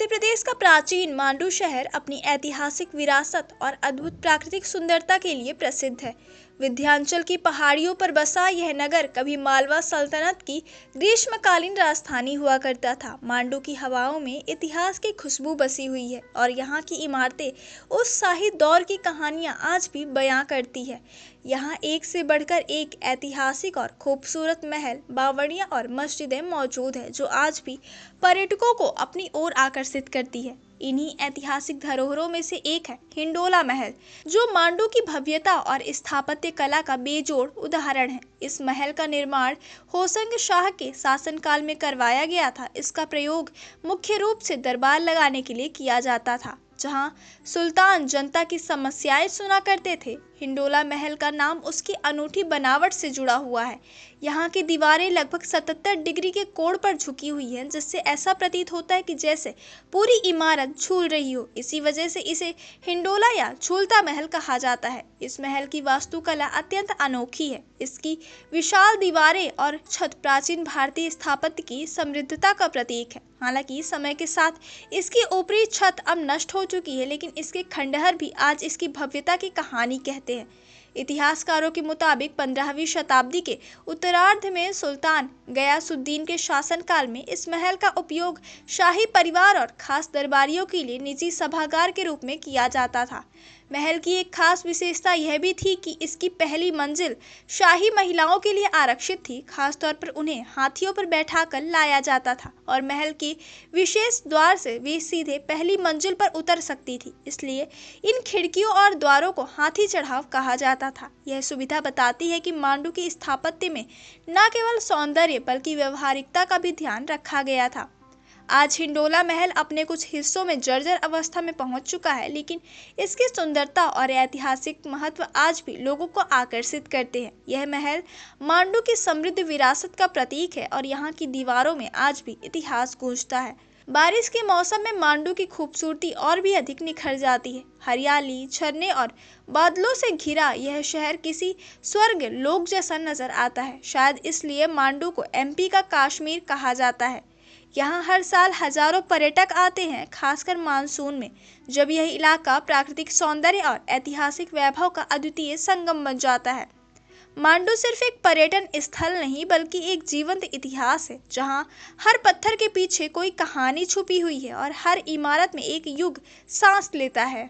मध्य प्रदेश का प्राचीन मांडू शहर अपनी ऐतिहासिक विरासत और अद्भुत प्राकृतिक सुंदरता के लिए प्रसिद्ध है। विंध्याचल की पहाड़ियों पर बसा यह नगर कभी मालवा सल्तनत की ग्रीष्मकालीन राजधानी हुआ करता था। मांडू की हवाओं में इतिहास की खुशबू बसी हुई है और यहाँ की इमारतें उस शाही दौर की कहानियाँ आज भी बयां करती है। यहाँ एक से बढ़कर एक ऐतिहासिक और खूबसूरत महल, बावड़ियाँ और मस्जिदें मौजूद है जो आज भी पर्यटकों को अपनी ओर आकर्षित करती है। इन्हीं ऐतिहासिक धरोहरों में से एक है हिंडोला महल, जो मांडू की भव्यता और स्थापत्य कला का बेजोड़ उदाहरण है। इस महल का निर्माण होशंग शाह के शासनकाल में करवाया गया था। इसका प्रयोग मुख्य रूप से दरबार लगाने के लिए किया जाता था, जहां सुल्तान जनता की समस्याएं सुना करते थे। हिंडोला महल का नाम उसकी अनूठी बनावट से जुड़ा हुआ है। यहाँ की दीवारें लगभग 77 डिग्री के कोण पर झुकी हुई हैं, जिससे ऐसा प्रतीत होता है कि जैसे पूरी इमारत झूल रही हो। इसी वजह से इसे हिंडोला या झूलता महल कहा जाता है। इस महल की वास्तुकला अत्यंत अनोखी है। इसकी विशाल दीवारें और छत प्राचीन भारतीय स्थापत्य की समृद्धता का प्रतीक है। हालांकि समय के साथ इसकी ऊपरी छत अब नष्ट हो चुकी है, लेकिन इसके खंडहर भी आज इसकी भव्यता की कहानी कहते हैं। इतिहासकारों के मुताबिक 15वीं शताब्दी के उत्तरार्ध में सुल्तान गयासुद्दीन के शासनकाल में इस महल का उपयोग शाही परिवार और खास दरबारियों के लिए निजी सभागार के रूप में किया जाता था। महल की एक खास विशेषता यह भी थी कि इसकी पहली मंजिल शाही महिलाओं के लिए आरक्षित थी। खासतौर पर उन्हें हाथियों पर बैठाकर लाया जाता था और महल के विशेष द्वार से वे सीधे पहली मंजिल पर उतर सकती थी। इसलिए इन खिड़कियों और द्वारों को हाथी चढ़ाव कहा जाता था। यह सुविधा बताती है कि मांडू की स्थापत्य में न केवल सौंदर्य बल्कि व्यवहारिकता का भी ध्यान रखा गया था। आज हिंडोला महल अपने कुछ हिस्सों में जर्जर अवस्था में पहुंच चुका है, लेकिन इसकी सुंदरता और ऐतिहासिक महत्व आज भी लोगों को आकर्षित करते हैं। यह महल मांडू की समृद्ध विरासत का प्रतीक है और यहाँ की दीवारों में आज भी इतिहास गूंजता है। बारिश के मौसम में मांडू की खूबसूरती और भी अधिक निखर जाती है। हरियाली, झरने और बादलों से घिरा यह शहर किसी स्वर्ग लोक जैसा नजर आता है। शायद इसलिए मांडू को एमपी का कश्मीर कहा जाता है। यहाँ हर साल हजारों पर्यटक आते हैं, खासकर मानसून में, जब यह इलाका प्राकृतिक सौंदर्य और ऐतिहासिक वैभव का अद्वितीय संगम बन जाता है। मांडू सिर्फ एक पर्यटन स्थल नहीं बल्कि एक जीवंत इतिहास है, जहाँ हर पत्थर के पीछे कोई कहानी छुपी हुई है और हर इमारत में एक युग सांस लेता है।